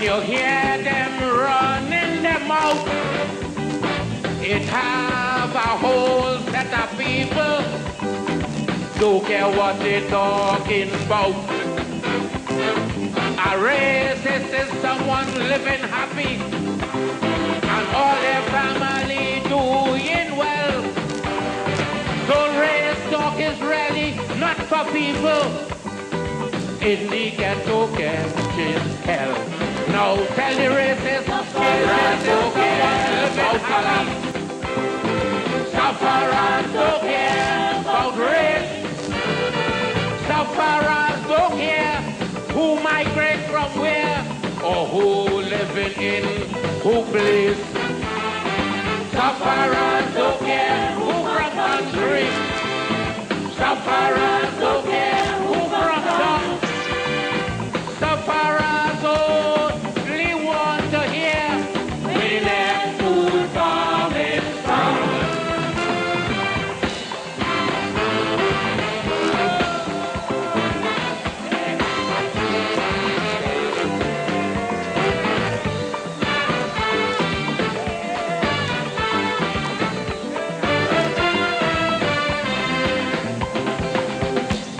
you hear them running them out, it have a whole set of people, don't care what they talking about. A racist is someone living happy and all their family doing well. So race talk is really not for people in the ghetto catching hell. Now tell the racist, sufferers don't care about color. Sufferers don't care about race. Sufferers don't care who migrate from where or who living in who place. Sufferers don't care who from country. Sufferers don't care who from town. Sufferers only want to hear where their food coming from.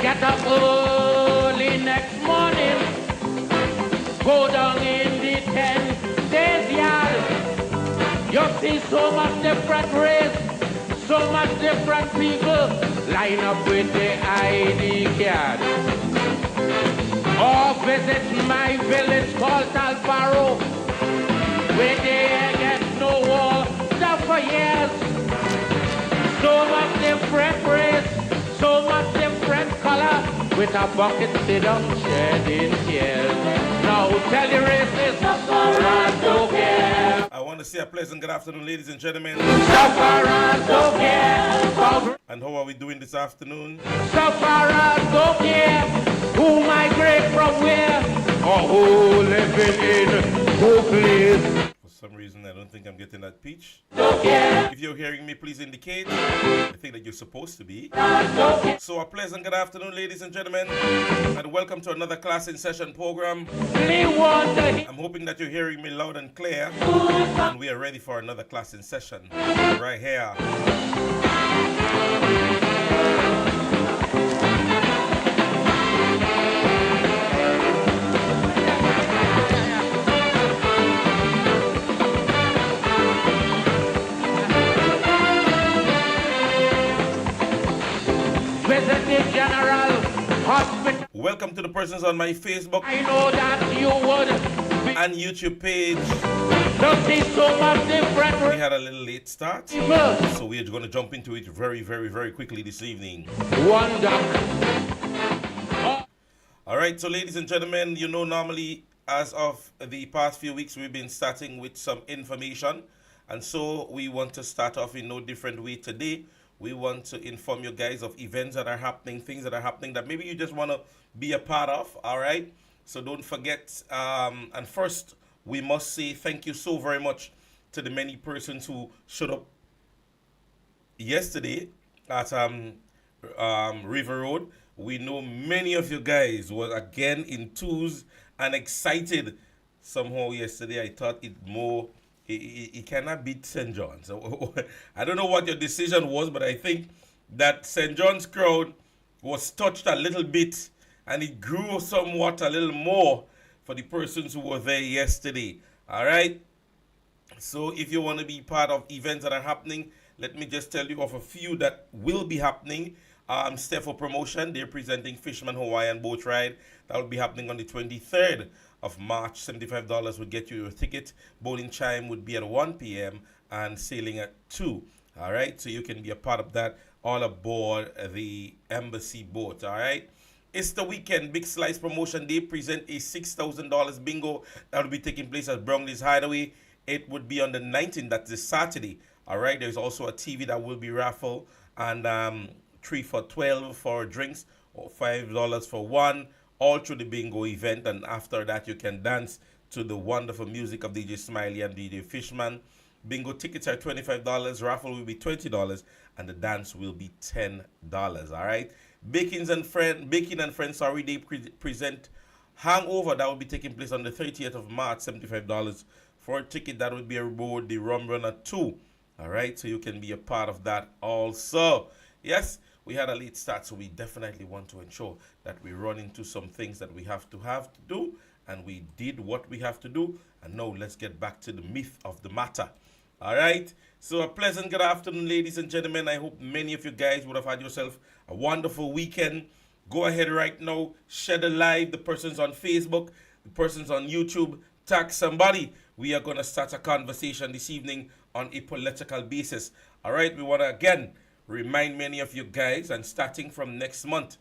Get up early next morning, go down in the 10 days yard. You see so much different race, so much different people line up with the ID card. Or visit my village called Talparo, where they get no water for years. So much different race, so much different color, with a bucket sit down shedding tears. Now tell the racist, sufferers don't care. I want to say a pleasant good afternoon, ladies and gentlemen. Sufferers don't care. And how are we doing this afternoon? Sufferers don't care who migrate from where or who living in who place. For some reason, I don't think I'm getting that pitch. Don't care. If you're hearing me, please indicate. I think that you're supposed to be. So a pleasant good afternoon, ladies and gentlemen, and welcome to another class in session program. I'm hoping that you're hearing me loud and clear, and we are ready for another class in session right here. Visit the General Hospital. Welcome to the persons on my Facebook I know that you would be and YouTube page. don't see so much different We had a little late start, people. so we're going to jump into it very, very, very quickly this evening. Wonder. All right, so ladies and gentlemen, you know, normally as of the past few weeks, we've been starting with some information. And so we want to start off in no different way today. We want to inform you guys of events that are happening, things that are happening that maybe you just want to be a part of, all right? So don't forget, and first, we must say thank you so very much to the many persons who showed up yesterday at River Road. We know many of you guys were again enthused and excited. Somehow yesterday I thought it cannot beat St. John's. So, I don't know what your decision was, but I think that St. John's crowd was touched a little bit and it grew somewhat a little more for the persons who were there yesterday. All right? So if you want to be part of events that are happening, let me just tell you of a few that will be happening. Steffo Promotion, they're presenting Fisherman Hawaiian Boat Ride. That will be happening on the 23rd of March. $75 would get you a ticket. Bowling Chime would be at 1 p.m. and sailing at 2. All right, so you can be a part of that all aboard the Embassy boat. All right. It's the weekend. Big Slice Promotion. They present a $6,000 bingo that will be taking place at Brownlee's Hideaway. It would be on the 19th. That's this Saturday. All right. There's also a TV that will be raffled, and 3 for $12 for drinks or $5 for one, all through the bingo event. And after that, you can dance to the wonderful music of DJ Smiley and DJ Fishman. Bingo tickets are $25, raffle will be $20, and the dance will be $10. All right. Baking and Friends, sorry, they present Hangover, that will be taking place on the 30th of March, $75 for a ticket. That will be aboard the Rum Runner 2. All right, so you can be a part of that also. Yes, we had a late start, so we definitely want to ensure that we run into some things that we have to do, and we did what we have to do. And now let's get back to the myth of the matter. All right, so a pleasant good afternoon, ladies and gentlemen. I hope many of you guys would have had yourself a wonderful weekend. Go ahead right now, share the live, the persons on Facebook, the persons on YouTube, tag somebody. We are going to start a conversation this evening on a political basis. All right, we want to again remind many of you guys, and starting from next month,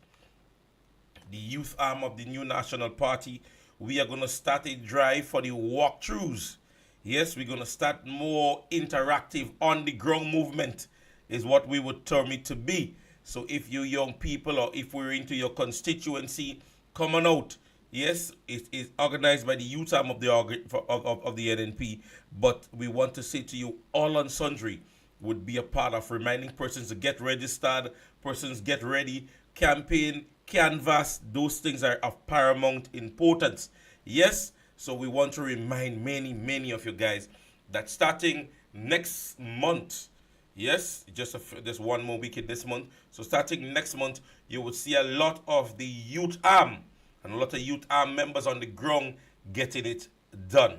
the youth arm of the new National Party, we are going to start a drive for the walkthroughs. Yes, we're going to start more interactive on the ground movement is what we would term it to be. So if you young people, or if we're into your constituency, come on out. Yes, it is organized by the youth arm of the NNP, but we want to say to you, all on sundry would be a part of reminding persons to get registered, persons get ready, campaign, canvass, those things are of paramount importance. Yes, so we want to remind many of you guys that starting next month, yes, just one more week in this month. So starting next month, you will see a lot of the youth arm and a lot of youth arm members on the ground getting it done.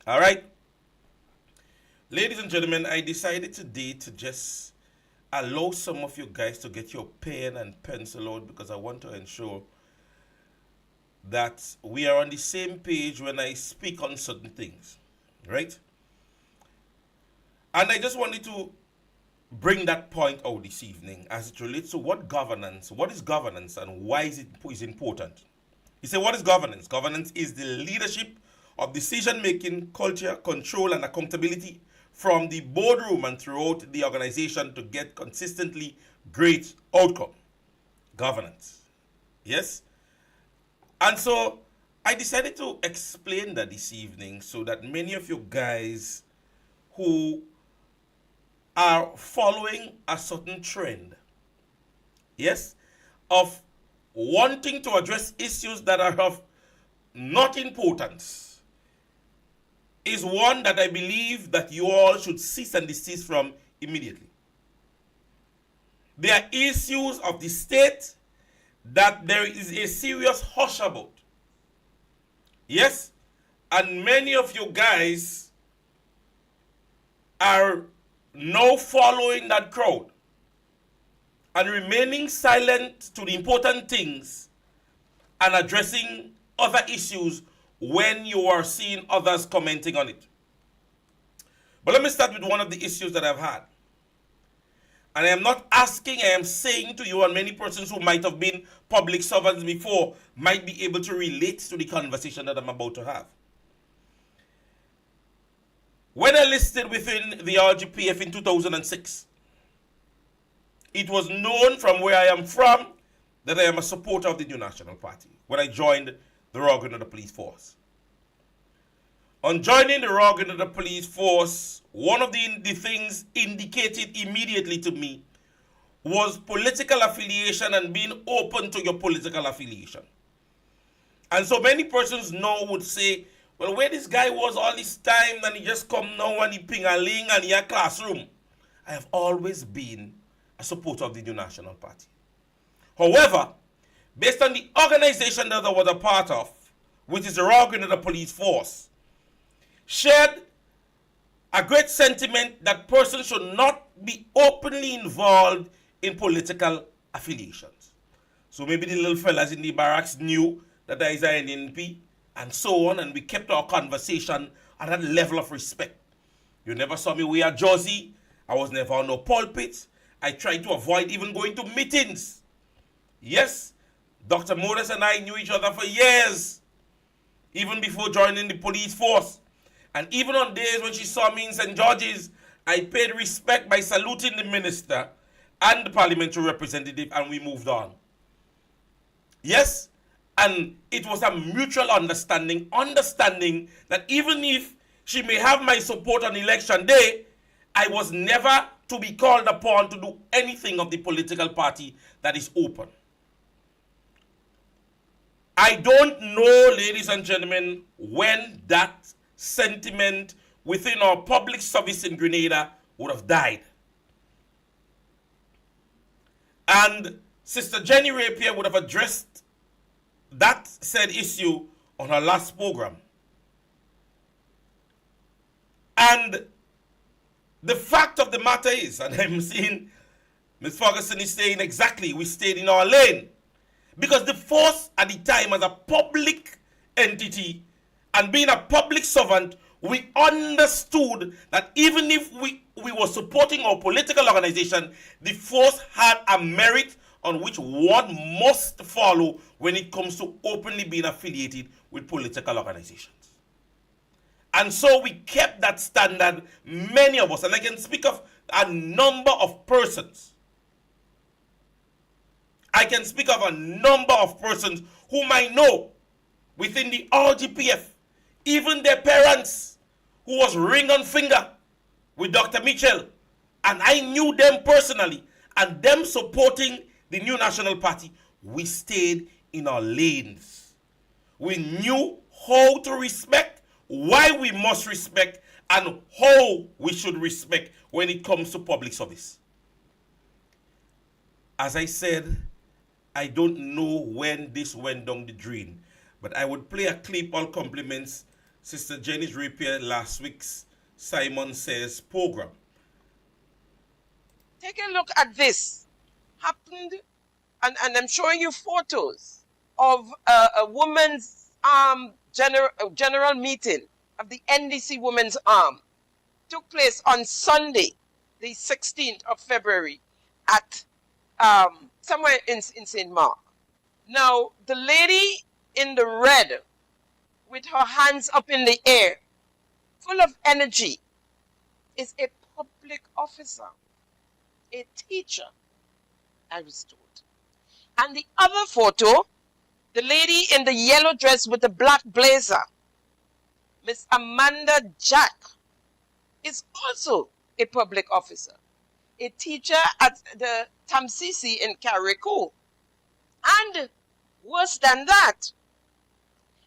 All right. Ladies and gentlemen, I decided today to just allow some of you guys to get your pen and pencil out, because I want to ensure that we are on the same page when I speak on certain things, right? And I just wanted to bring that point out this evening as it relates to what is governance and why is it important. He said, what is governance? Governance is the leadership of decision-making, culture, control, and accountability from the boardroom and throughout the organization to get consistently great outcome. Governance. Yes? And so I decided to explain that this evening so that many of you guys who are following a certain trend, yes, of wanting to address issues that are of not importance, is one that I believe that you all should cease and desist from immediately. There are issues of the state that there is a serious hush about. Yes, and many of you guys are now following that crowd and remaining silent to the important things and addressing other issues when you are seeing others commenting on it. But let me start with one of the issues that I've had. And I am not asking, I am saying to you, and many persons who might have been public servants before might be able to relate to the conversation that I'm about to have. When I listed within the RGPF in 2006, it was known from where I am from that I am a supporter of the New National Party when I joined the Royal Grenada Police Force. On joining the Royal Grenada Police Force, one of the things indicated immediately to me was political affiliation and being open to your political affiliation. And so many persons now would say, well, where this guy was all this time, and he just come now and he ping-a-ling and he a classroom. I have always been a supporter of the New National Party. However, based on the organization that I was a part of, which is the Royal Grenada Police Force, shared a great sentiment that persons should not be openly involved in political affiliations. So maybe the little fellas in the barracks knew that I is an NNP and so on, and we kept our conversation at that level of respect. You never saw me wear a jersey. I was never on no pulpit. I tried to avoid even going to meetings. Yes, Dr. Morris and I knew each other for years, even before joining the police force. And even on days when she saw me in St. George's, I paid respect by saluting the minister and the parliamentary representative, and we moved on. Yes, and it was a mutual understanding that even if she may have my support on election day, I was never to be called upon to do anything of the political party that is open. I don't know, ladies and gentlemen, when that sentiment within our public service in Grenada would have died. And Sister Jenny Rapier would have addressed that said issue on her last program. And the fact of the matter is, and I'm seeing Ms. Ferguson is saying exactly, we stayed in our lane. Because the force at the time as a public entity and being a public servant, we understood that even if we were supporting our political organization, the force had a merit on which one must follow when it comes to openly being affiliated with political organizations. And so we kept that standard, many of us, and I can speak of a number of persons. I can speak of a number of persons whom I know within the RGPF, even their parents, who was ring on finger with Dr. Mitchell, and I knew them personally, and them supporting the New National Party. We stayed in our lanes. We knew how to respect, why we must respect, and how we should respect when it comes to public service. As I said, I don't know when this went down the drain, but I would play a clip. All compliments Sister Jenny Rapier last week's Simon Says program. Take a look at this. Happened, and I'm showing you photos of a woman's general meeting of the NDC Women's Arm. Took place on Sunday, the 16th of February at somewhere in St. Mark. Now, the lady in the red with her hands up in the air, full of energy, is a public officer, a teacher, I was told. And the other photo, the lady in the yellow dress with the black blazer, Miss Amanda Jack, is also a public officer, a teacher at the Tamsisi in Carriacou. And worse than that,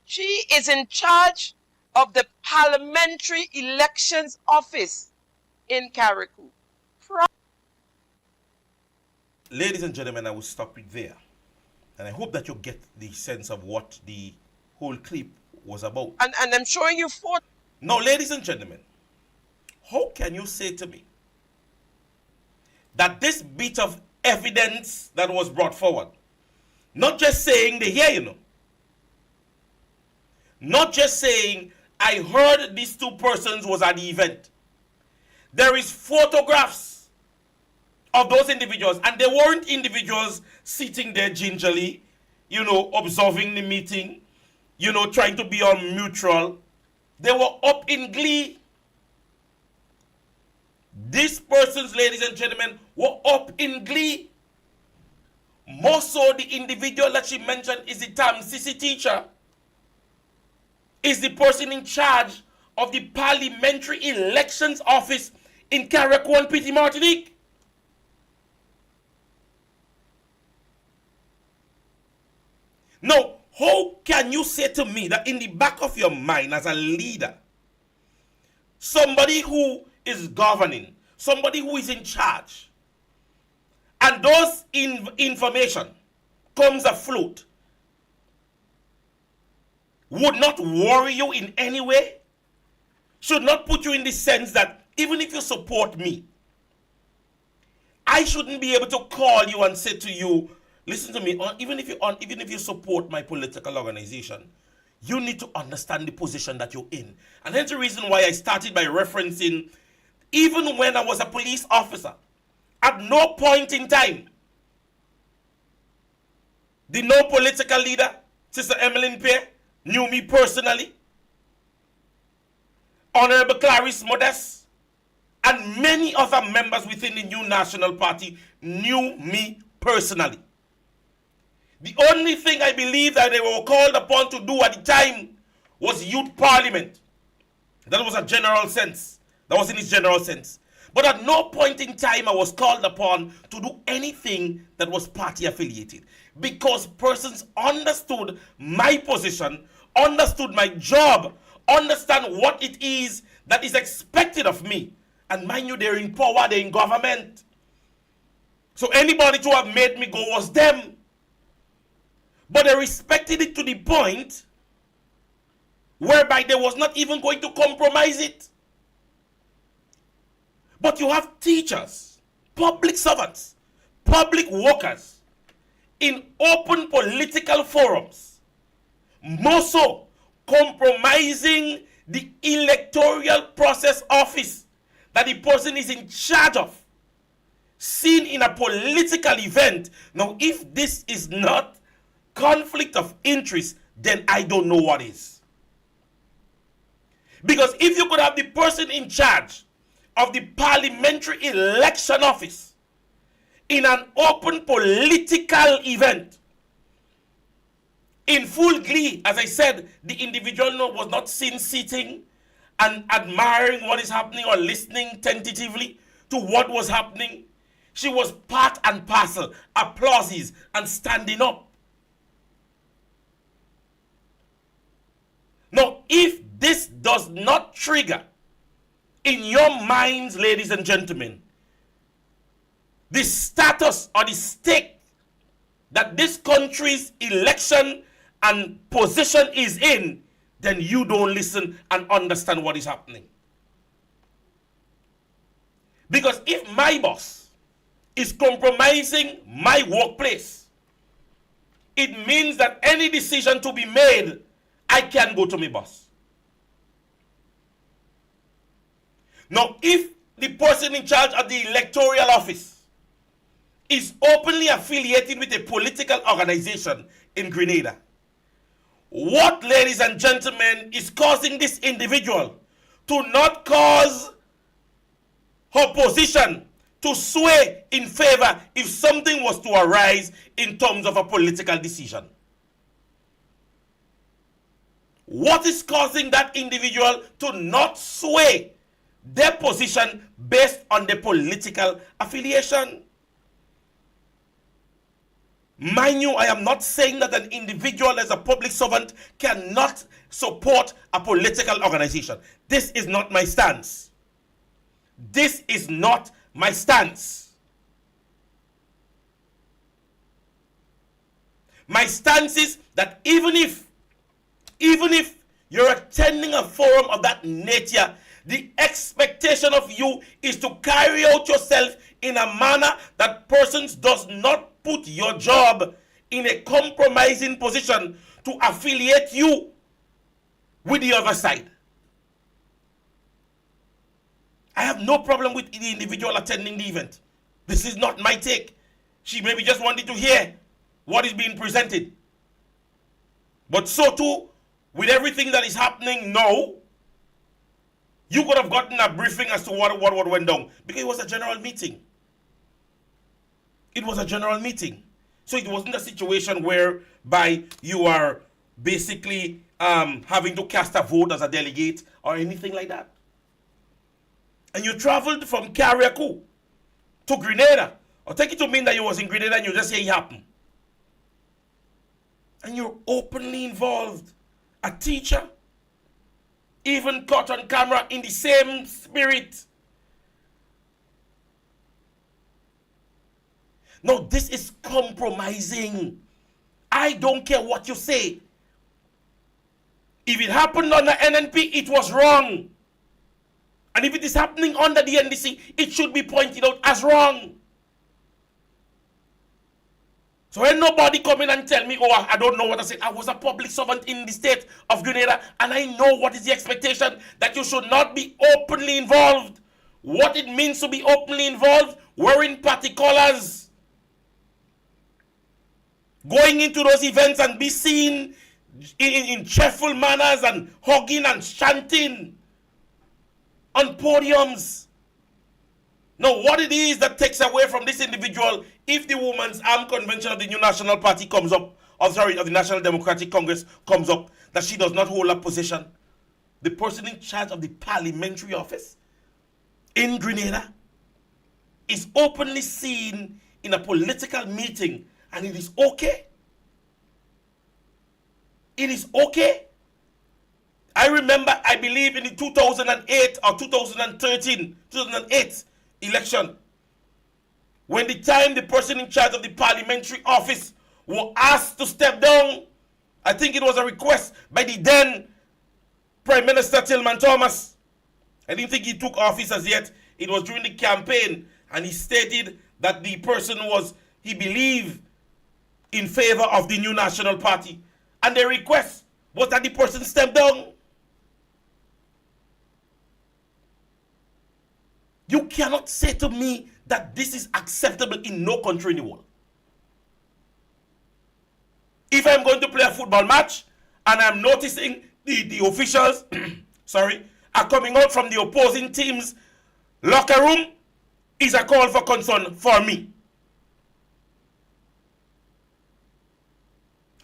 she is in charge of the Parliamentary Elections Office in Carriacou. Ladies and gentlemen, I will stop it there. And I hope that you get the sense of what the whole clip was about. And I'm showing you photos. Now, ladies and gentlemen, how can you say to me that this bit of evidence that was brought forward, not just saying they hear, not just saying I heard these two persons was at the event. There is photographs of those individuals, and they weren't individuals sitting there gingerly, observing the meeting, trying to be on neutral. They were up in glee. These persons, ladies and gentlemen, were up in glee. More so, the individual that she mentioned is the Tamsisi teacher, is the person in charge of the Parliamentary Elections Office in Carriacou and Petit Martinique. Now, how can you say to me that in the back of your mind as a leader, somebody who is governing, somebody who is in charge, and those information comes afloat, would not worry you in any way? Should not put you in the sense that even if you support me, I shouldn't be able to call you and say to you, listen to me, even if you support my political organization, you need to understand the position that you're in. And that's the reason why I started by referencing, even when I was a police officer, at no point in time the no political leader, Sister Emmeline Pierre, knew me personally. Honorable Clarice Modest and many other members within the New National Party knew me personally. The only thing I believe that they were called upon to do at the time was youth parliament. That was a general sense. That was in its general sense. But at no point in time I was called upon to do anything that was party affiliated, because persons understood my position, understood my job, understand what it is that is expected of me. And mind you, they're in power, they're in government. So anybody to have made me go was them. But they respected it to the point whereby they was not even going to compromise it. But you have teachers, public servants, public workers in open political forums, more so compromising the electoral process office that the person is in charge of, seen in a political event. Now, if this is not conflict of interest, then I don't know what is. Because if you could have the person in charge of the parliamentary election office in an open political event, in full glee, as I said, the individual was not seen sitting and admiring what is happening or listening tentatively to what was happening. She was part and parcel, applauses and standing up. Now, if this does not trigger in your minds, ladies and gentlemen, the status or the stake that this country's election and position is in, then you don't listen and understand what is happening. Because if my boss is compromising my workplace, it means that any decision to be made, I can go to my boss. Now, if the person in charge of the electoral office is openly affiliated with a political organization in Grenada, what, ladies and gentlemen, is causing this individual to not cause her position to sway in favor if something was to arise in terms of a political decision? What is causing that individual to not sway their position based on their political affiliation? Mind you, I am not saying that an individual as a public servant cannot support a political organization. This is not my stance. This is not my stance. My stance is that even if you're attending a forum of that nature, the expectation of you is to carry out yourself in a manner that persons does not put your job in a compromising position to affiliate you with the other side. I have no problem with the individual attending the event. This is not my take. She maybe just wanted to hear what is being presented. But so too, with everything that is happening now, you could have gotten a briefing as to what went down, because it was a general meeting. It was a general meeting. So it wasn't a situation whereby you are basically having to cast a vote as a delegate or anything like that. And you traveled from Carriacou to Grenada, or take it to mean that you was in Grenada and you just say it happened. And you're openly involved. A teacher, even caught on camera in the same spirit. No, this is compromising. I don't care what you say. If it happened under NNP, it was wrong. And if it is happening under the NDC, it should be pointed out as wrong. So when nobody come in and tell me, oh, I don't know what I said. I was a public servant in the state of Grenada, and I know what is the expectation, that you should not be openly involved. What it means to be openly involved, wearing party colors, going into those events and be seen in cheerful manners and hugging and chanting on podiums. Now, what it is that takes away from this individual, if the Women's Armed Convention of the New National Party comes up, of the National Democratic Congress comes up, that she does not hold a position, the person in charge of the parliamentary office in Grenada is openly seen in a political meeting, and it is okay. It is okay. I remember, I believe in the 2008 or 2008 election, when the time the person in charge of the parliamentary office were asked to step down. I think it was a request by the then Prime Minister Tillman Thomas. I didn't think he took office as yet. It was during the campaign, and he stated that the person was, he believed, in favor of the new National Party. And the request was that the person step down. You cannot say to me that this is acceptable in no country in the world. If I'm going to play a football match and I'm noticing the officials sorry, are coming out from the opposing team's locker room, is a call for concern for me.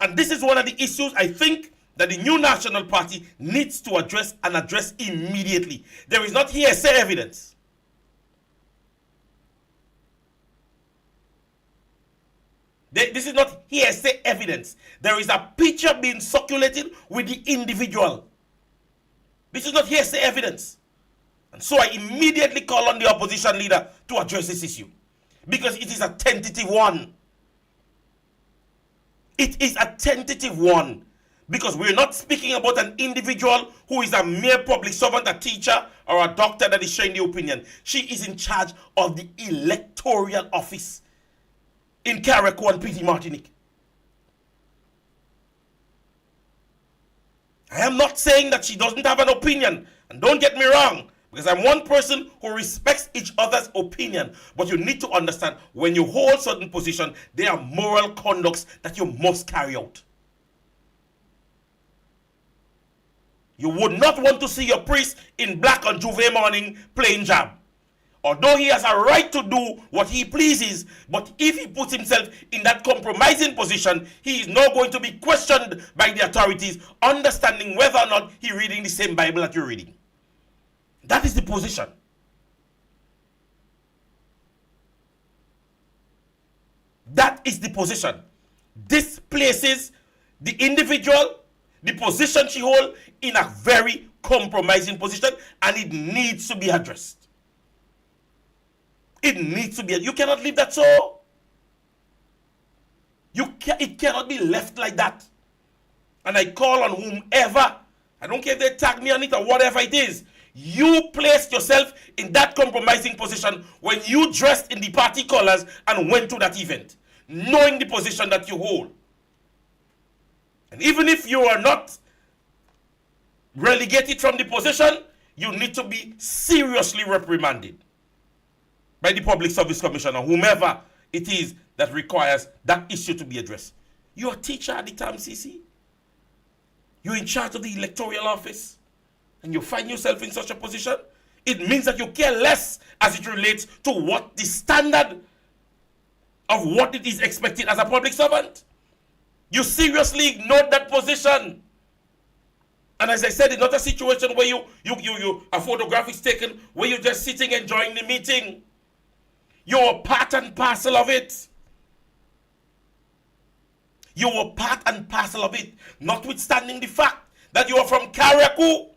And this is one of the issues I think that the new National Party needs to address, and address immediately. There is not hearsay evidence. This is not hearsay evidence. There is a picture being circulated with the individual. This is not hearsay evidence. And so I immediately call on the opposition leader to address this issue, because it is a tentative one. It is a tentative one, because we're not speaking about an individual who is a mere public servant, a teacher, or a doctor that is sharing the opinion. She is in charge of the electoral office in Carriacou and PT Martinique. I am not saying that she doesn't have an opinion, and don't get me wrong, because I'm one person who respects each other's opinion. But you need to understand, when you hold certain position, there are moral conducts that you must carry out. You would not want to see your priest in black on Juve morning playing jab. Although he has a right to do what he pleases, but if he puts himself in that compromising position, he is now going to be questioned by the authorities, understanding whether or not he's reading the same Bible that you're reading. That is the position. That is the position. This places the individual, the position she holds, in a very compromising position, and it needs to be addressed. It needs to be. You cannot leave that so. It cannot be left like that. And I call on whomever, I don't care if they tag me on it or whatever it is, you placed yourself in that compromising position when you dressed in the party colors and went to that event, knowing the position that you hold. And even if you are not relegated from the position, you need to be seriously reprimanded by the Public Service Commission or whomever it is that requires that issue to be addressed. You're a teacher at the time, CC. You're in charge of the electoral office, and you find yourself in such a position. It means that you care less as it relates to what the standard of what it is expected as a public servant. You seriously ignored that position. And as I said, it's not a situation where a photograph is taken where you're just sitting enjoying the meeting. You're part and parcel of it. You were part and parcel of it, notwithstanding the fact that you are from Carriacou.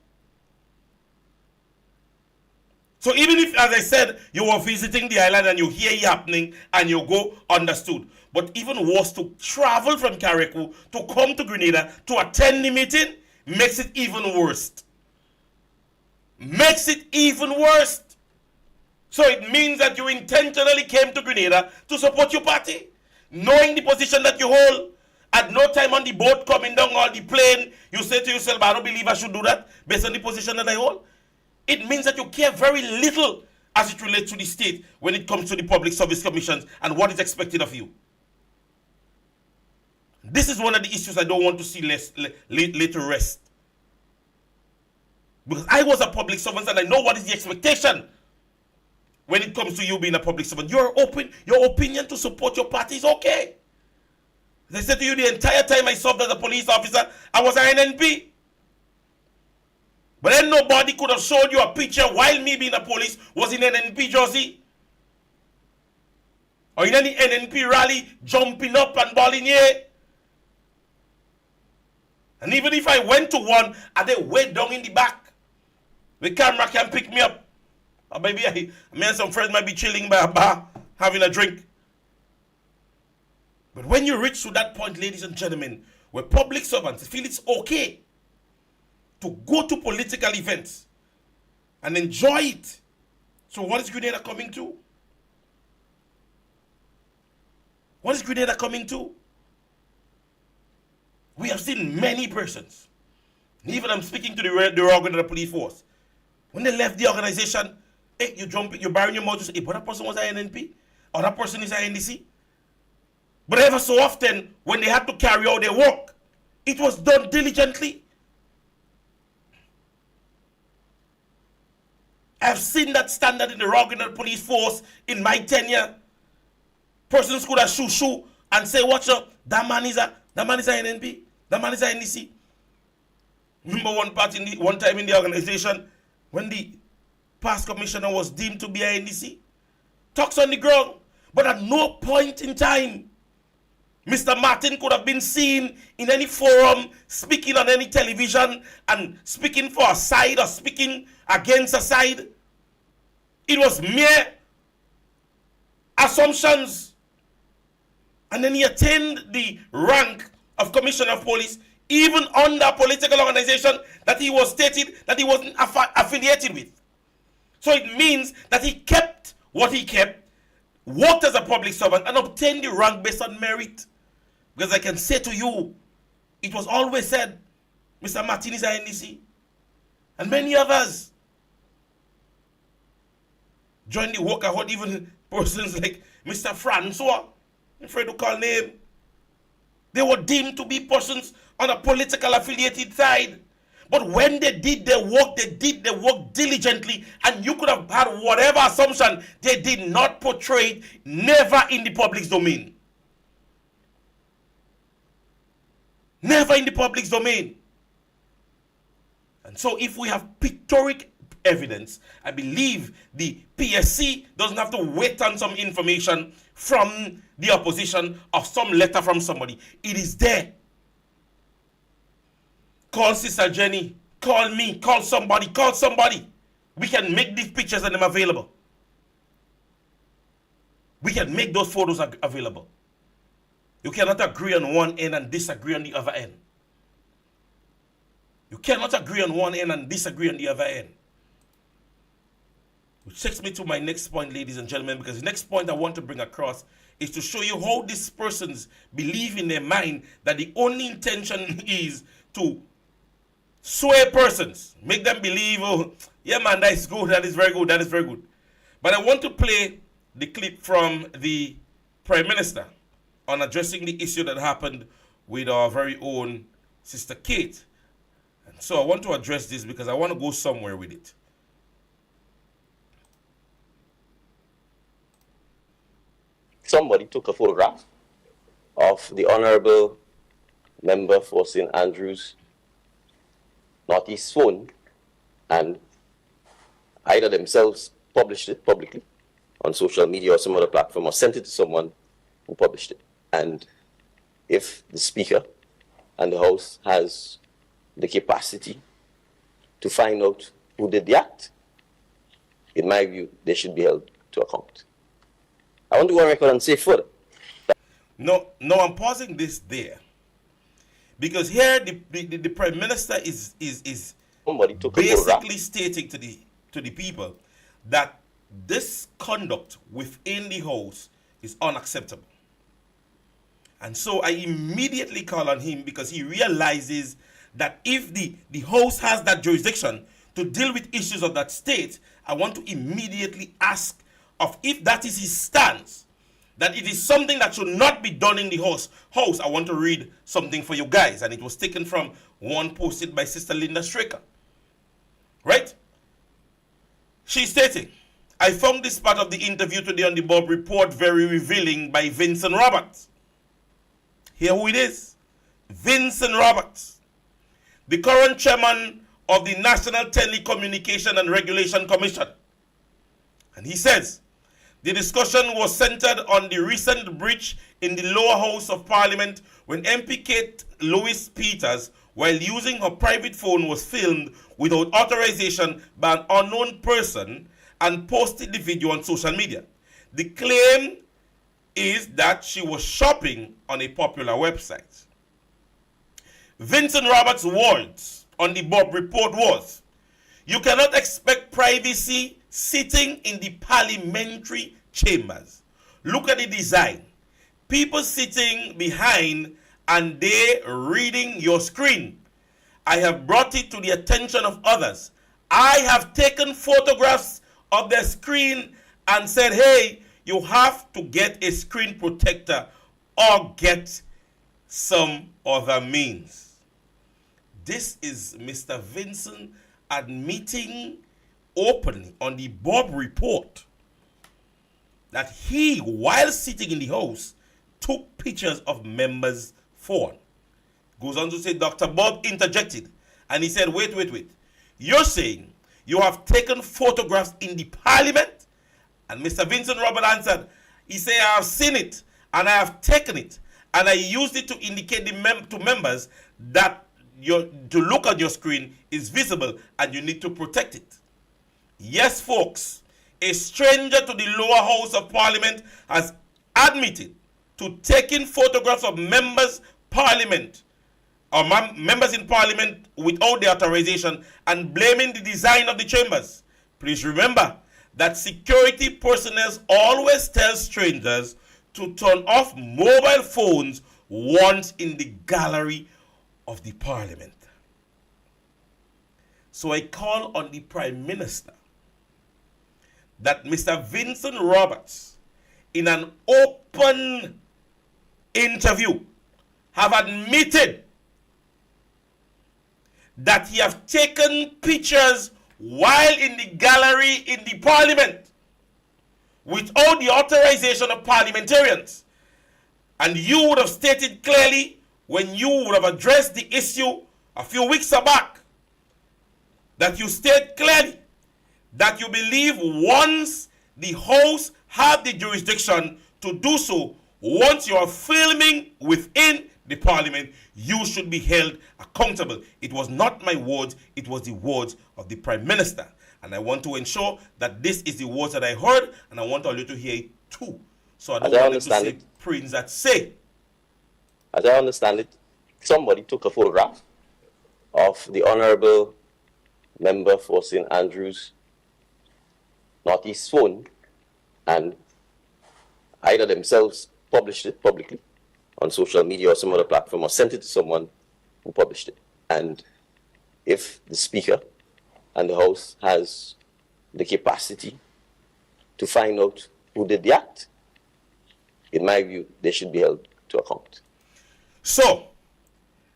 So even if, as I said, you were visiting the island and you hear it happening and you go, understood. But even worse, to travel from Carriacou to come to Grenada to attend the meeting makes it even worse. Makes it even worse. So it means that you intentionally came to Grenada to support your party, knowing the position that you hold. At no time on the boat coming down or the plane, you say to yourself, I don't believe I should do that based on the position that I hold. It means that you care very little as it relates to the state when it comes to the Public Service Commissions and what is expected of you. This is one of the issues I don't want to see laid to rest. Because I was a public servant and I know what is the expectation when it comes to you being a public servant. You're open, your opinion to support your party is okay. As I said to you, the entire time I served as a police officer, I was an NNP. But then nobody could have showed you a picture while me being a police was in NNP jersey. or in any NNP rally jumping up and balling here. And even if I went to one, are they way down in the back? The camera can pick me up. Or maybe me and some friends might be chilling by a bar, having a drink. But when you reach to that point, ladies and gentlemen, where public servants feel it's okay to go to political events and enjoy it. So what is Grenada coming to? What is Grenada coming to? We have seen many persons, and even I'm speaking to the organ of the police force, when they left the organization, hey, you jump, you bury your mouth, you say, hey, but that person was an NNP, or that person is an NDC. But ever so often, when they had to carry out their work, it was done diligently. I've seen that standard in the organ of the police force in my tenure. Persons could have shoo and say, watch up, that man is an NNP, that man is an NDC. Remember one time in the organization when the past commissioner was deemed to be an NDC? Talks on the ground, but at no point in time Mr. Martin could have been seen in any forum speaking on any television and speaking for a side or speaking against a side. It was mere assumptions. And then he attained the rank of Commissioner of Police, even under a political organization that he was stated that he wasn't affiliated with. So it means that he kept what he kept, worked as a public servant, and obtained the rank based on merit. Because I can say to you, it was always said, Mr. Martin is a NDC. And many others joined the work. I heard even persons like Mr. Francois, I'm afraid to call name. They were deemed to be persons on a political affiliated side. But when they did their work diligently, and you could have had whatever assumption, they did not portray it, never in the public's domain. Never in the public's domain. And so if we have pictorial evidence, I believe the PSC doesn't have to wait on some information from the opposition or some letter from somebody. It is there. Call Sister Jenny, call me, call somebody. We can make these pictures and them available. We can make those photos available. You cannot agree on one end and disagree on the other end. You cannot agree on one end and disagree on the other end. Which takes me to my next point, ladies and gentlemen, because the next point I want to bring across is to show you how these persons believe in their mind that the only intention is to sway persons, make them believe, oh, yeah, man, that is good, that is very good, that is very good. But I want to play the clip from the Prime Minister on addressing the issue that happened with our very own Sister Kate. And so I want to address this because I want to go somewhere with it. Somebody took a photograph of the Honorable Member for St. Andrews Northeast phone, and either themselves published it publicly on social media or some other platform, or sent it to someone who published it. And if the Speaker and the House has the capacity to find out who did the act, in my view, they should be held to account. I want to go on record and say further. No, I'm pausing this there. Because here the Prime Minister is basically stating to the people that this conduct within the House is unacceptable. And so I immediately call on him because he realizes that if the House has that jurisdiction to deal with issues of that state, I want to immediately ask of if that is his stance, that it is something that should not be done in the House. I want to read something for you guys, and it was taken from one posted by Sister Linda Straker. Right? She's stating, I found this part of the interview today on the Bob Report very revealing by Vincent Roberts. Here who it is. Vincent Roberts, the current chairman of the National Telecommunication and Regulation Commission. And he says, The discussion was centered on the recent breach in the lower house of Parliament when MP Kate Louise Peters, while using her private phone, was filmed without authorization by an unknown person and posted the video on social media. The claim is that she was shopping on a popular website. Vincent Roberts' words on the Bob report was, "You cannot expect privacy sitting in the parliamentary chambers. Look at the design. People sitting behind and they reading your screen. I have brought it to the attention of others. I have taken photographs of their screen and said, hey, you have to get a screen protector or get some other means." This is Mr. Vincent admitting openly on the Bob report that he, while sitting in the house, took pictures of members' phone. Goes on to say, Dr. Bob interjected and he said, wait. You're saying you have taken photographs in the parliament? And Mr. Vincent Robert answered, he said, I have seen it and I have taken it and I used it to indicate to members that to look at your screen is visible and you need to protect it. Yes, folks, a stranger to the lower house of Parliament has admitted to taking photographs of members in Parliament without the authorization and blaming the design of the chambers. Please remember that security personnel always tell strangers to turn off mobile phones once in the gallery of the Parliament. So I call on the Prime Minister that Mr. Vincent Roberts, in an open interview, have admitted that he have taken pictures while in the gallery in the Parliament without the authorization of parliamentarians. And you would have stated clearly when you would have addressed the issue a few weeks back that you state clearly that you believe once the House have the jurisdiction to do so, once you are filming within the Parliament, you should be held accountable. It was not my words, it was the words of the Prime Minister. And I want to ensure that this is the words that I heard, and I want all you to hear it too. So I don't want to say Prince that say. As I understand it, somebody took a photograph of the Honourable Member for St. Andrews Northeast phone, and either themselves published it publicly on social media or some other platform, or sent it to someone who published it. And if the Speaker and the House has the capacity to find out who did the act, in my view, they should be held to account. So,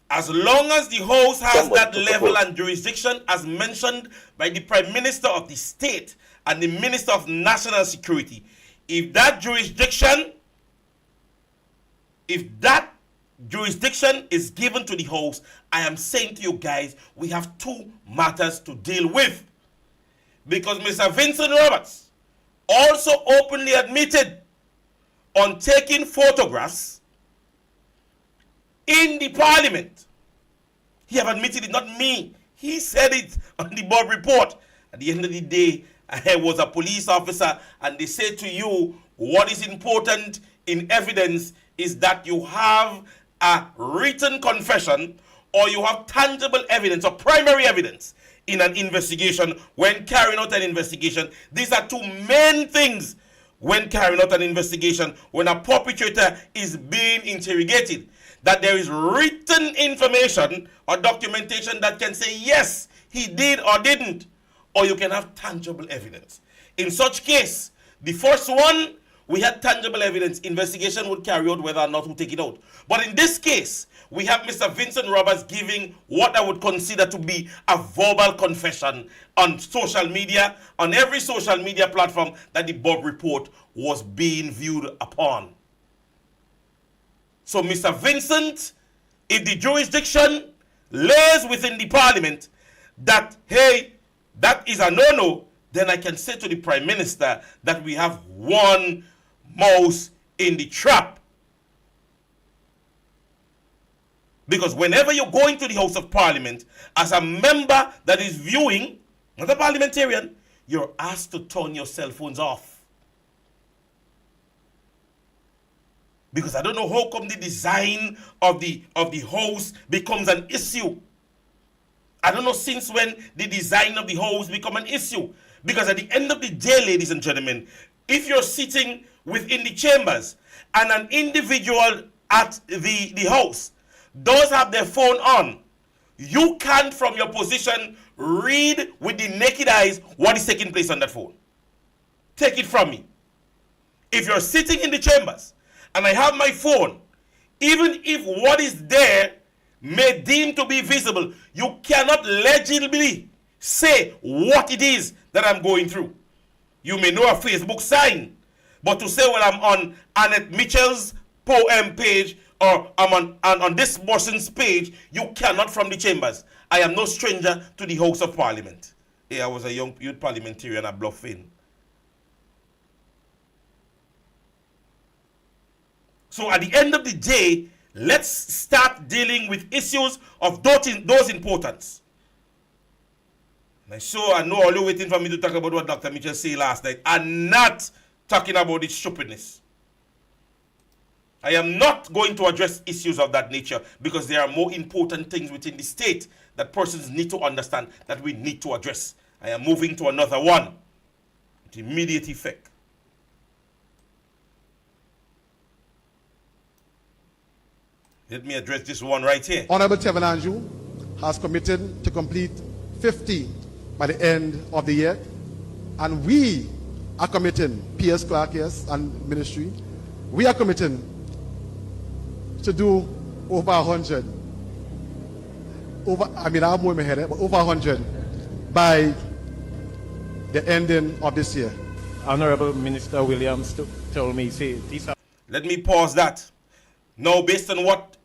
as long as the House has that level and jurisdiction as mentioned by the Prime Minister of the state and the Minister of National Security, if that jurisdiction is given to the House, I am saying to you guys, we have two matters to deal with. Because Mr. Vincent Roberts also openly admitted on taking photographs in the Parliament. He have admitted it, not me. He said it on the Bob report. At the end of the day, I was a police officer, and they say to you, what is important in evidence is that you have a written confession or you have tangible evidence or primary evidence in an investigation when carrying out an investigation. These are two main things when carrying out an investigation, when a perpetrator is being interrogated. That there is written information or documentation that can say, yes, he did or didn't, or you can have tangible evidence. In such case, the first one, we had tangible evidence. Investigation would carry out whether or not we take it out. But in this case, we have Mr. Vincent Roberts giving what I would consider to be a verbal confession on social media, on every social media platform that the Bob report was being viewed upon. So, Mr. Vincent, if the jurisdiction lays within the Parliament that, hey, that is a no-no, then I can say to the Prime Minister that we have one mouse in the trap. Because whenever you're going to the House of Parliament, as a member that is viewing, not a parliamentarian, you're asked to turn your cell phones off. Because I don't know how come the design of the house becomes an issue. I don't know since when the design of the house become an issue. Because at the end of the day, ladies and gentlemen, if you're sitting within the chambers and an individual at the house does have their phone on, you can't from your position read with the naked eyes what is taking place on that phone. Take it from me. If you're sitting in the chambers and I have my phone, even if what is there may deem to be visible, you cannot legibly say what it is that I'm going through. You may know a Facebook sign, but to say, well, I'm on Annette Mitchell's poem page or I'm on this person's page, you cannot from the chambers. I am no stranger to the House of Parliament. I was a young youth parliamentarian at Bluffin. So at the end of the day, let's start dealing with issues of those importance. I know all you're waiting for me to talk about what Dr. Mitchell said last night. I'm not talking about its stupidness. I am not going to address issues of that nature because there are more important things within the state that persons need to understand that we need to address. I am moving to another one with immediate effect. Let me address this one right here. Honorable Tevin Andrew has committed to complete 50 by the end of the year, and we are committing, PS Clark, yes, and ministry, we are committing to do over 100. I have more in my head, but over 100 by the ending of this year. Honorable Minister Williams told me, say, these are... Let me pause that. Now, based on what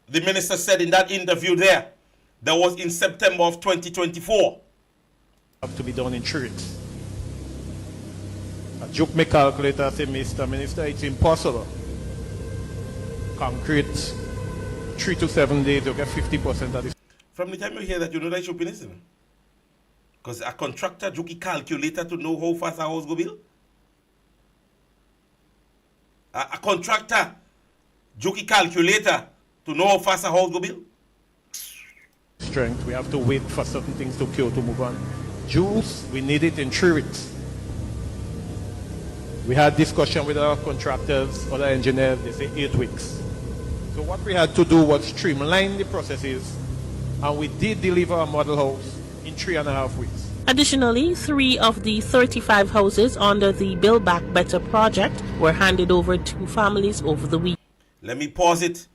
the minister said in that interview there, that was in September of 2024. Have to be done in 3 weeks. I joke my calculator, say, Mr. Minister, it's impossible. Concrete, 3 to 7 days, you'll get 50% of this. From the time you hear that, you know that should be listening. Because a contractor joke a calculator to know how fast a house go build. A contractor joke a calculator to know how fast a house go build. Strength, we have to wait for certain things to cure to move on. Juice, we need it in 3 weeks. We had discussion with our contractors, other engineers, they say 8 weeks. So what we had to do was streamline the processes, and we did deliver a model house in 3.5 weeks. Additionally, 3 of the 35 houses under the Build Back Better project were handed over to families over the week. Let me pause it.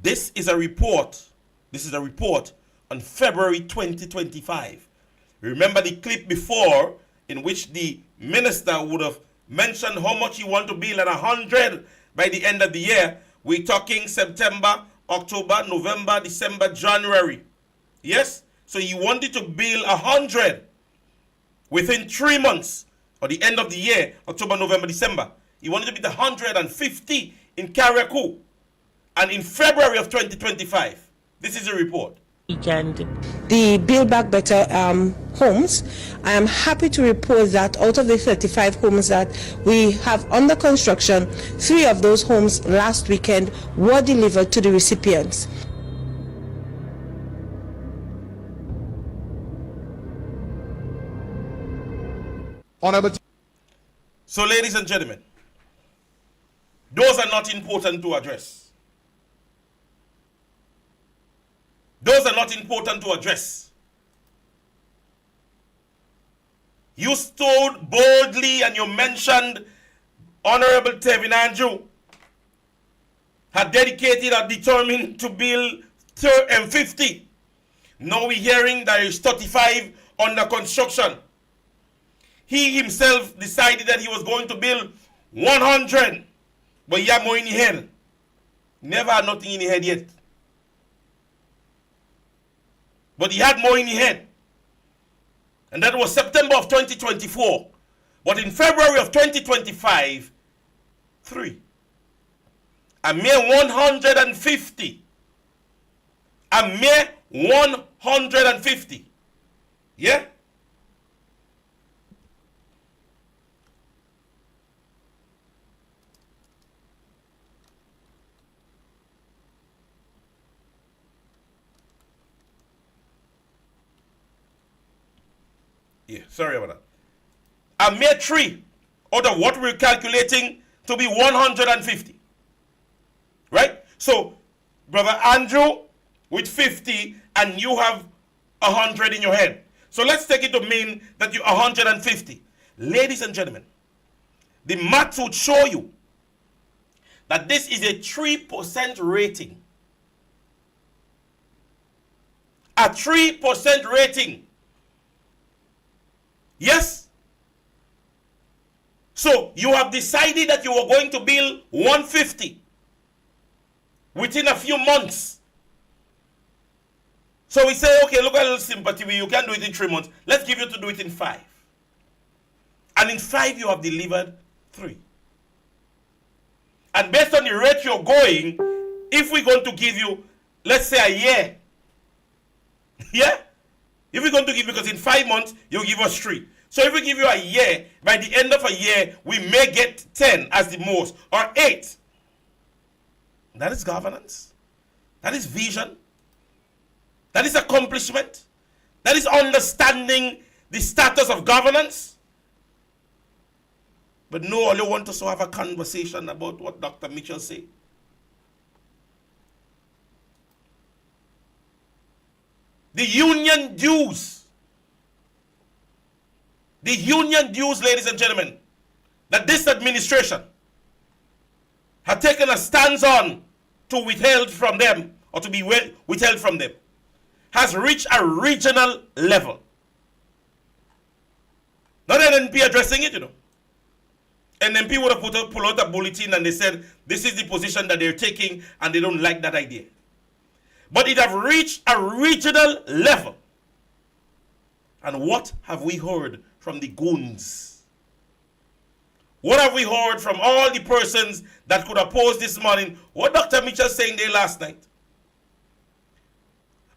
This is a report. This is a report on February 2025. Remember the clip before in which the minister would have mentioned how much he want to build at 100 by the end of the year. We're talking September, October, November, December, January. Yes? So he wanted to build 100 within 3 months or the end of the year, October, November, December. He wanted to build 150 in Carriacou. And in February of 2025, this is a report. Weekend. The Build Back Better homes, I am happy to report that out of the 35 homes that we have under construction, 3 of those homes last weekend were delivered to the recipients. Honorable. So, ladies and gentlemen, those are not important to address. Those are not important to address. You stood boldly and you mentioned Honorable Tevin Andrew had dedicated or determined to build 50. Now we're hearing there is 35 under construction. He himself decided that he was going to build 100, but he had more in his head. Never had nothing in his head yet. But he had more in his head. And that was September of 2024. But in February of 2025, 3. A mere 150. A mere 150. Yeah? Yeah, sorry about that. A mere 3 out of what we're calculating to be 150. Right? So, Brother Andrew with 50 and you have 100 in your head. So let's take it to mean that you're 150. Ladies and gentlemen, the maths would show you that this is a 3% rating. A 3% rating. Yes? So you have decided that you are going to build 150 within a few months. So we say, okay, look at a little sympathy. You can do it in 3 months. Let's give you to do it in 5. And in 5, you have delivered 3. And based on the rate you're going, if we're going to give you, let's say a year. Yeah? If we're going to give, because in 5 months, you'll give us 3. So if we give you a year, by the end of a year, we may get 10 as the most, or 8. That is governance. That is vision. That is accomplishment. That is understanding the status of governance. But no, all you want us to have a conversation about what Dr. Mitchell said. The union dues. The union dues, ladies and gentlemen, that this administration had taken a stance on to withheld from them, or to be withheld from them, has reached a regional level. Not NNP addressing it, you know. NNP would have pulled out a bulletin and they said, this is the position that they're taking and they don't like that idea. But it have reached a regional level. And what have we heard from the goons? What have we heard from all the persons that could oppose this morning? What Dr. Mitchell saying there last night?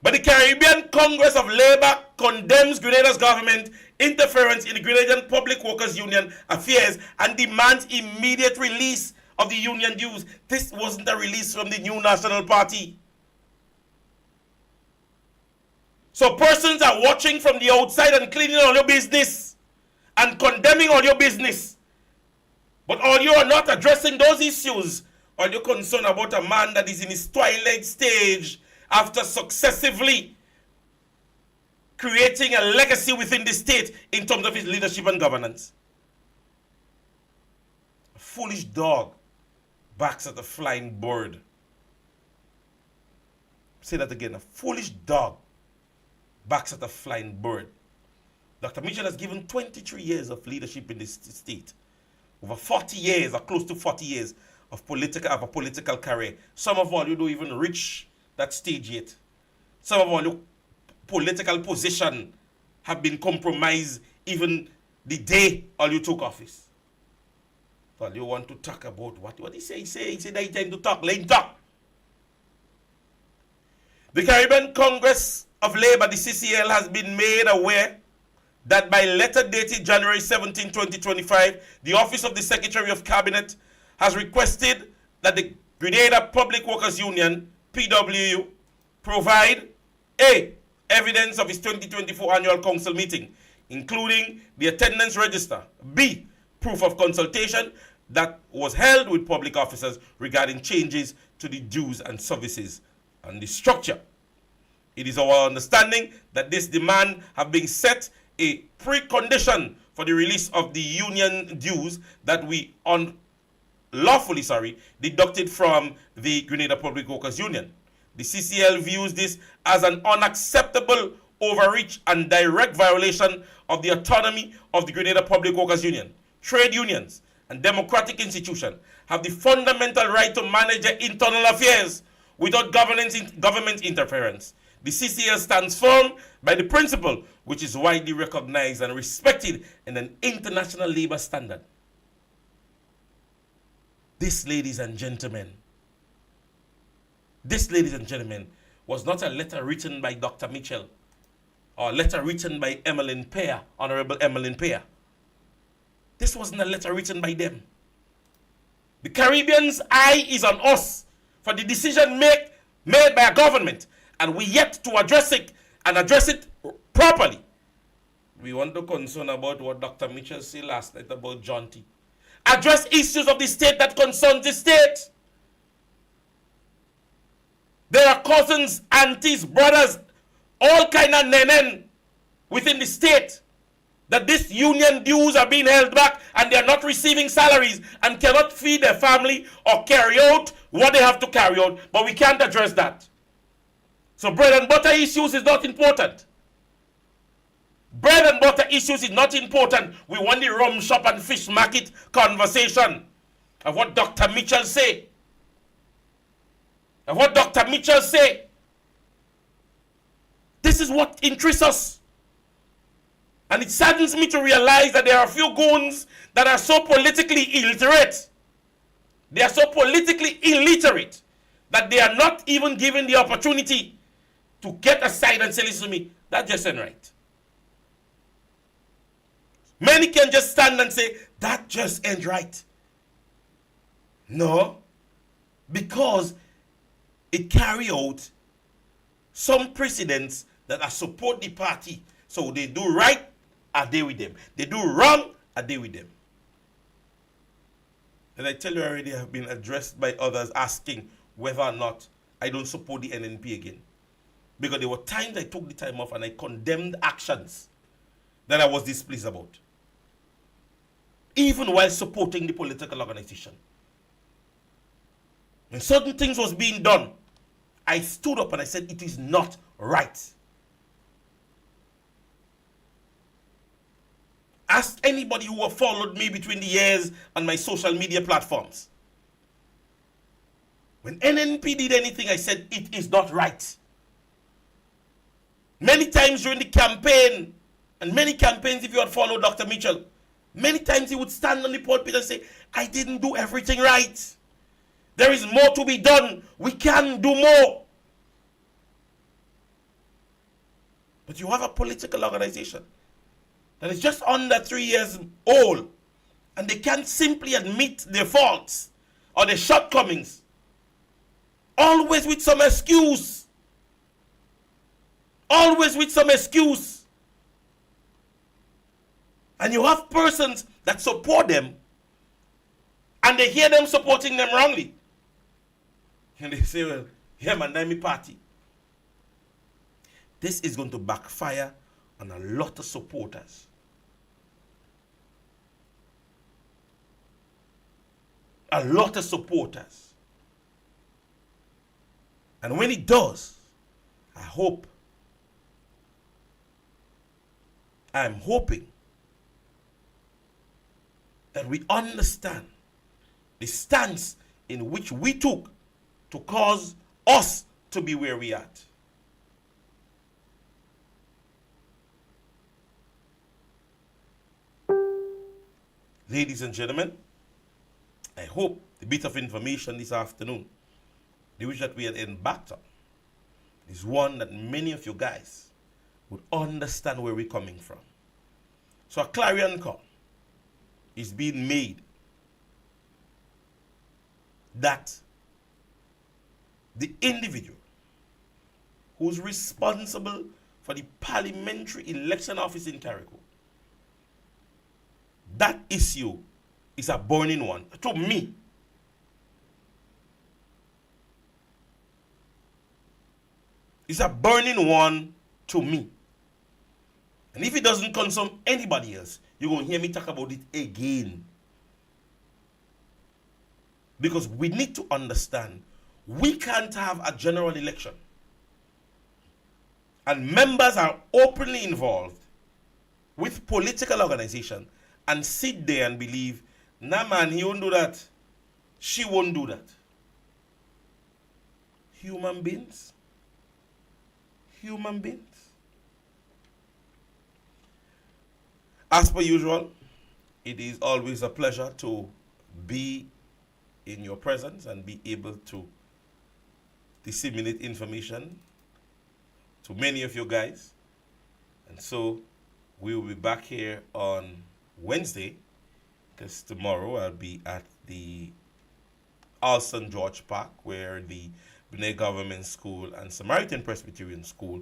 But the Caribbean Congress of Labour condemns Grenada's government interference in the Grenadian Public Workers Union affairs and demands immediate release of the union dues. This wasn't a release from the New National Party. So persons are watching from the outside and cleaning all your business and condemning all your business. But all you are not addressing those issues. All you're concerned about a man that is in his twilight stage after successively creating a legacy within the state in terms of his leadership and governance. A foolish dog barks at a flying bird. Say that again. A foolish dog barks at a flying bird. Dr. Mitchell has given 23 years of leadership in this state. Over 40 years, or close to 40 years of a political career. Some of all you don't even reach that stage yet. Some of all your political position have been compromised even the day all you took office. All you want to talk about what he say? He said that it's time to talk. Let him talk. The Caribbean Congress of Labour, the CCL, has been made aware that by letter dated January 17, 2025, the Office of the Secretary of Cabinet has requested that the Grenada Public Workers Union, PWU, provide A, evidence of its 2024 annual council meeting, including the attendance register, B, proof of consultation that was held with public officers regarding changes to the dues and services and the structure. It is our understanding that this demand have been set a precondition for the release of the union dues that we unlawfully deducted from the Grenada Public Workers Union. The CCL views this as an unacceptable overreach and direct violation of the autonomy of the Grenada Public Workers Union. Trade unions and democratic institutions have the fundamental right to manage their internal affairs without government interference. The CCL stands firm by the principle which is widely recognized and respected in an international labor standard. This, ladies and gentlemen, was not a letter written by Dr. Mitchell or a letter written by Emmeline Pear, Honorable Emmeline Pear. This wasn't a letter written by them. The Caribbean's eye is on us for the decision made by a government, and we yet to address it and address it properly. We want to concern about what Dr. Mitchell said last night about John T. Address issues of the state that concerns the state. There are cousins, aunties, brothers, all kind of nenen within the state that this union dues are being held back and they are not receiving salaries and cannot feed their family or carry out what they have to carry out, but we can't address that. So bread and butter issues is not important. Bread and butter issues is not important. We want the rum shop and fish market conversation of what Dr. Mitchell say. Of what Dr. Mitchell say. This is what interests us. And it saddens me to realize that there are a few goons that are so politically illiterate. They are so politically illiterate that they are not even given the opportunity to get aside and say, listen to me, that just ain't right. Many can just stand and say, that just ain't right. No, because it carry out some precedents that are support the party. So they do right, are they with them? They do wrong, are they with them? And I tell you already, I have been addressed by others asking whether or not I don't support the NNP again. Because there were times I took the time off and I condemned actions that I was displeased about, even while supporting the political organization. When certain things was being done, I stood up and I said, it is not right. Ask anybody who have followed me between the years on my social media platforms. When NNP did anything, I said, it is not right. Many times during the campaign, and many campaigns, if you had followed Dr. Mitchell, many times he would stand on the pulpit and say, I didn't do everything right. There is more to be done. We can do more. But you have a political organization that is just under 3 years old, and they can't simply admit their faults or their shortcomings, always with some excuse. Always with some excuse. And you have persons that support them, and they hear them supporting them wrongly. And they say, well, yeah, man, that's my party. This is going to backfire on a lot of supporters. A lot of supporters. And when it does, I'm hoping that we understand the stance in which we took to cause us to be where we are at. Ladies and gentlemen, I hope the bit of information this afternoon, the which that we had embarked on, is one that many of you guys would understand where we're coming from. So a clarion call is being made that the individual who's responsible for the parliamentary election office in Carriacou, that issue is a burning one to me. It's a burning one to me. And if it doesn't concern anybody else, you're going to hear me talk about it again. Because we need to understand, we can't have a general election and members are openly involved with political organization and sit there and believe, nah man, he won't do that, she won't do that. Human beings, human beings. As per usual, it is always a pleasure to be in your presence and be able to disseminate information to many of you guys. And so we will be back here on Wednesday, because tomorrow I'll be at the Alston George Park, where the B'nai Government School and Samaritan Presbyterian School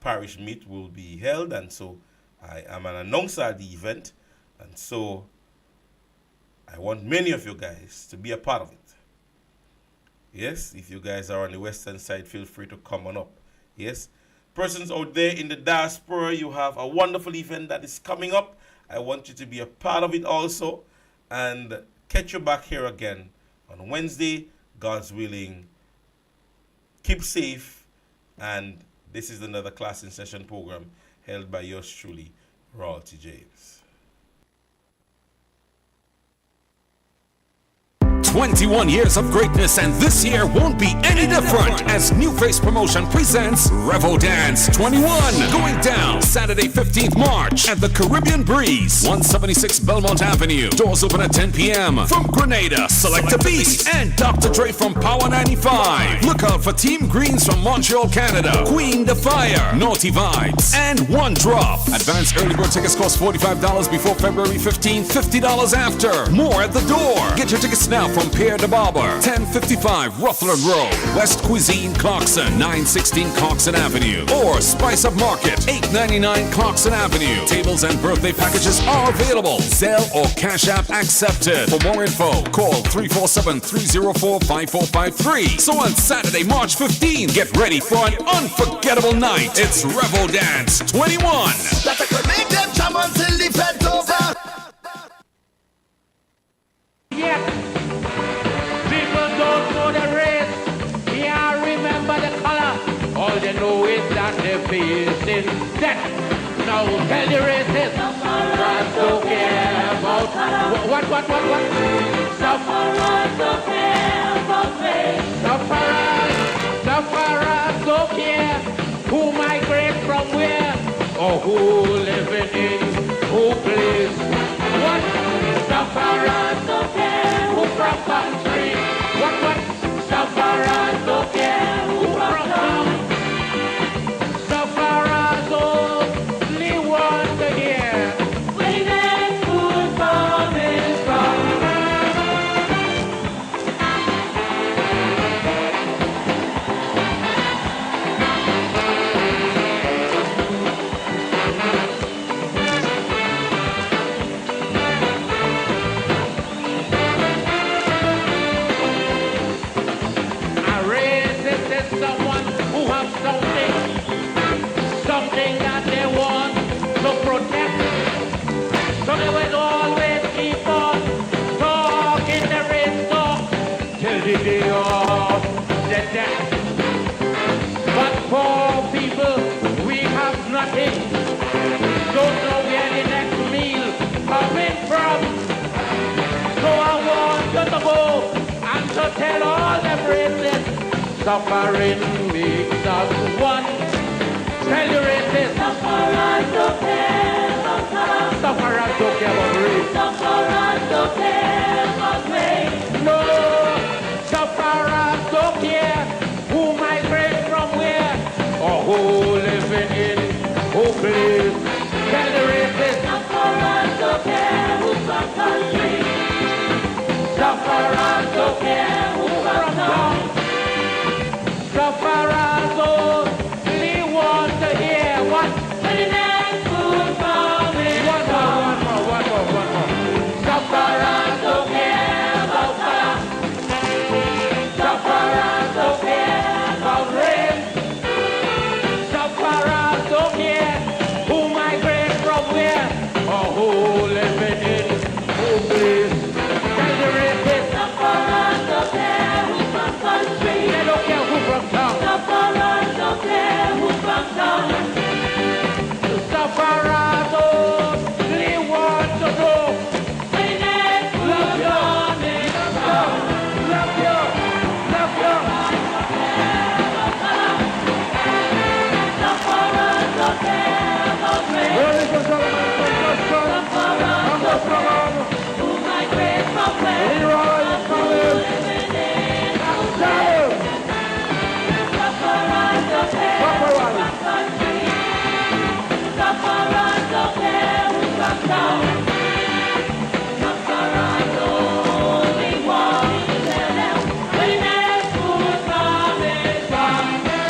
parish meet will be held. And so I am an announcer at the event, and so I want many of you guys to be a part of it. Yes, if you guys are on the western side, feel free to come on up. Yes, persons out there in the diaspora, you have a wonderful event that is coming up. I want you to be a part of it also, and catch you back here again on Wednesday, God's willing. Keep safe, and this is another Class in Session program held by yours truly, Royalty James. 21 years of greatness, and this year won't be any different as New Face Promotion presents Revo Dance 21, going down Saturday 15th March at the Caribbean Breeze, 176 Belmont Avenue. Doors open at 10 p.m. From Grenada, Selecta Beast, and Dr. Dre from Power 95. Look out for Team Greens from Montreal, Canada, Queen the Fire, Naughty Vibes, and One Drop. Advanced early bird tickets cost $45 before February 15th, $50 after. More at the door. Get your tickets now from Pierre de Barber, 1055 Rutland Road, West Cuisine, Clarkson, 916 Clarkson Avenue, or Spice Up Market, 899 Clarkson Avenue. Tables and birthday packages are available. Zelle or Cash App accepted. For more info, call 347-304-5453. So on Saturday, March 15, get ready for an unforgettable night. It's Revo Dance 21. Make them jump until the fence over. Yes, people don't know the race. Yeah, remember the color. All they know is that their face is death. Now tell the racists, Sufferers don't care about what? Sufferers don't care about race. Sufferers don't care who migrate from where or who living in who place. What? Sufferers don't care who from country. What? Sufferers don't care who from town. Sufferers only want to hear women's food from his something that they want to protect. So they will always keep on talking the race talk till the day of the death. But poor people, we have nothing. Don't know where the next meal coming from. So I want you to go and to tell all the races, suffering makes us one. Tell the racists, sufferers don't care about color. Sufferers don't care about race. Sufferers don't care.